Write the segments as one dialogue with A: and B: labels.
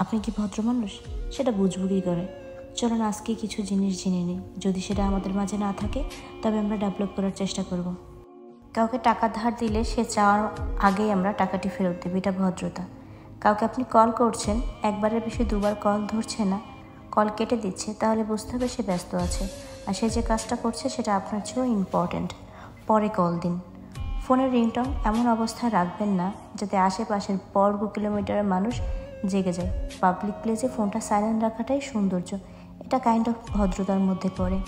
A: আপনি কি ভদ্র মানুষ সেটা বুঝবো কী করে? চলুন আজকে কিছু জিনিস জেনে নিই। যদি সেটা আমাদের মাঝে না থাকে তবে আমরা ডেভেলপ করার চেষ্টা করব। কাউকে টাকা ধার দিলে সে চাওয়ার আগেই আমরা টাকাটি ফেরত দেব, এটা ভদ্রতা। কাউকে আপনি কল করছেন, একবারের বেশি দুবার কল ধরছে না, কল কেটে দিচ্ছে, তাহলে বুঝতে হবে সে ব্যস্ত আছে, আর সে যে কাজটা করছে সেটা আপনার চেয়েও ইম্পর্ট্যান্ট। পরে কল দিন। ফোনের রিংটং এমন অবস্থায় রাখবেন না যাতে আশেপাশের বর্গ কিলোমিটারের মানুষ জেগে যায়। পাবলিক প্লেসে ফোনটা সাইলেন্ট রাখাটাই সৌন্দর্য, এটা কাইন্ড অফ ভদ্রতার মধ্যে পড়ে।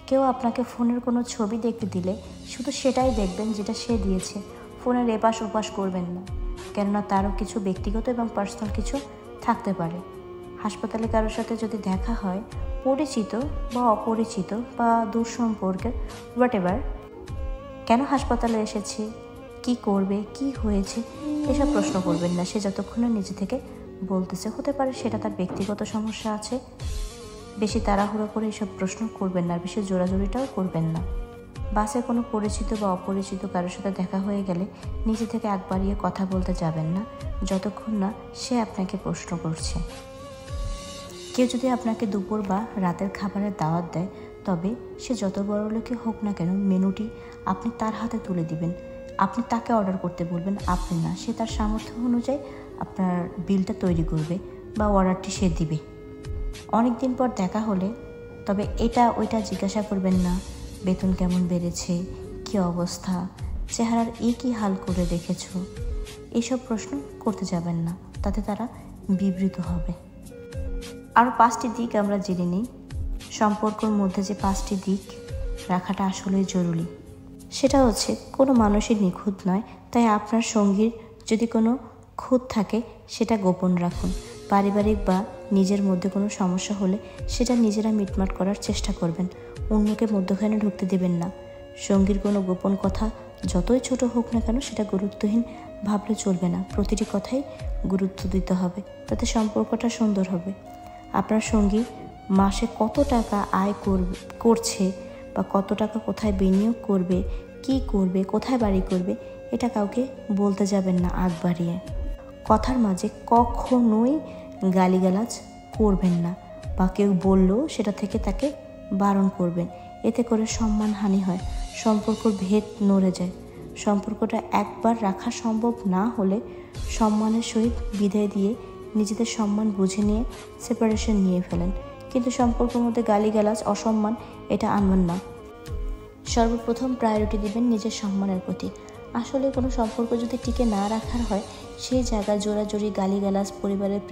A: কেউ আপনাকে ফোনের কোনো ছবি দেখতে দিলে শুধু সেটাই দেখবেন যেটা সে দিয়েছে, ফোনের এপাশ ওপাশ করবেন না, কেননা তারও কিছু ব্যক্তিগত এবং পার্সোনাল কিছু থাকতে পারে। হাসপাতালে কারোর সাথে যদি দেখা হয়, পরিচিত বা অপরিচিত বা দূর সম্পর্কের হোয়াটএভার, কেন হাসপাতালে এসেছে, কি করবে, কি হয়েছে, এসব প্রশ্ন করবেন না। সে যতক্ষণে নিজে থেকে বলতেছে, হতে পারে সেটা তার ব্যক্তিগত সমস্যা আছে। বেশি তাড়াহুড়ো করে এসব প্রশ্ন করবেন না, আর বেশি জোরাজোরিটাও করবেন না। বাসে কোনো পরিচিত বা অপরিচিত কারোর সাথে দেখা হয়ে গেলে নিজে থেকে আগ বাড়িয়ে কথা বলতে যাবেন না যতক্ষণ না সে আপনাকে প্রশ্ন করছে। কেউ যদি আপনাকে দুপুর বা রাতের খাবারের দাওয়াত দেয়, তবে সে যত বড় লোকই হোক না কেন, মেনুটি আপনি তার হাতে তুলে দিবেন। আপনি তাকে অর্ডার করতে বলবেন, আপনি না। সে তার সামর্থ্য অনুযায়ী আপনার বিলটা তৈরি করবে বা অর্ডারটি সে দিবে। অনেক দিন পর দেখা হলে তবে এটা ওইটা জিজ্ঞাসা করবেন না, বেতন কেমন বেড়েছে, কী অবস্থা, চেহারার কী হাল করে রেখেছ, এইসব প্রশ্ন করতে যাবেন না, তাতে তারা বিবৃত হবে। আরও 5টি দিক আমরা জেনে নিই। সম্পর্কের মধ্যে যে 5টি দিক রাখাটা আসলেই জরুরি, সেটা হচ্ছে কোনো মানুষই নিখুঁত নয়, তাই আপনার সঙ্গীর যদি কোনো খুঁত থাকে সেটা গোপন রাখুন। পারিবারিক বা নিজের মধ্যে কোনো সমস্যা হলে সেটা নিজেরা মিটমাট করার চেষ্টা করবেন, অন্যকে মধ্যখানে ঢুকতে দেবেন না। সঙ্গীর কোনো গোপন কথা যতই ছোট হোক না কেন সেটা গুরুত্বহীন ভাবলে চলবে না, প্রতিটি কথাই গুরুত্ব দিতে হবে, তাতে সম্পর্কটা সুন্দর হবে। আপনার সঙ্গী মাসে কত টাকা আয় করছে বা কত টাকা কোথায় বিনিয়োগ করবে, কি করবে, কোথায় বাড়ি করবে, এটা কাউকে বলতে যাবেন না আগ বাড়িয়ে। কথার মাঝে কখনোই গালিগালাজ করবেন না, বা কেউ বললেও সেটা থেকে তাকে বারণ করবেন। এতে করে সম্মানহানি হয়, সম্পর্কর ভেদ নড়ে যায়। সম্পর্কটা একবার রাখা সম্ভব না হলে সম্মানের সহিত বিদায় দিয়ে নিজেদের সম্মান বুঝে নিয়ে সেপারেশন নিয়ে ফেলেন, কিন্তু সম্পর্কের মধ্যে গালিগালাজ, অসম্মান এটা আনবেন না। সর্বপ্রথম প্রায়োরিটি দিবেন নিজের সম্মানের প্রতি। আসলে কোনো সম্পর্ক যদি টিকে না রাখার হয়, সেই জায়গায় জোরাজোরি গালিগালাজ, পরিবারের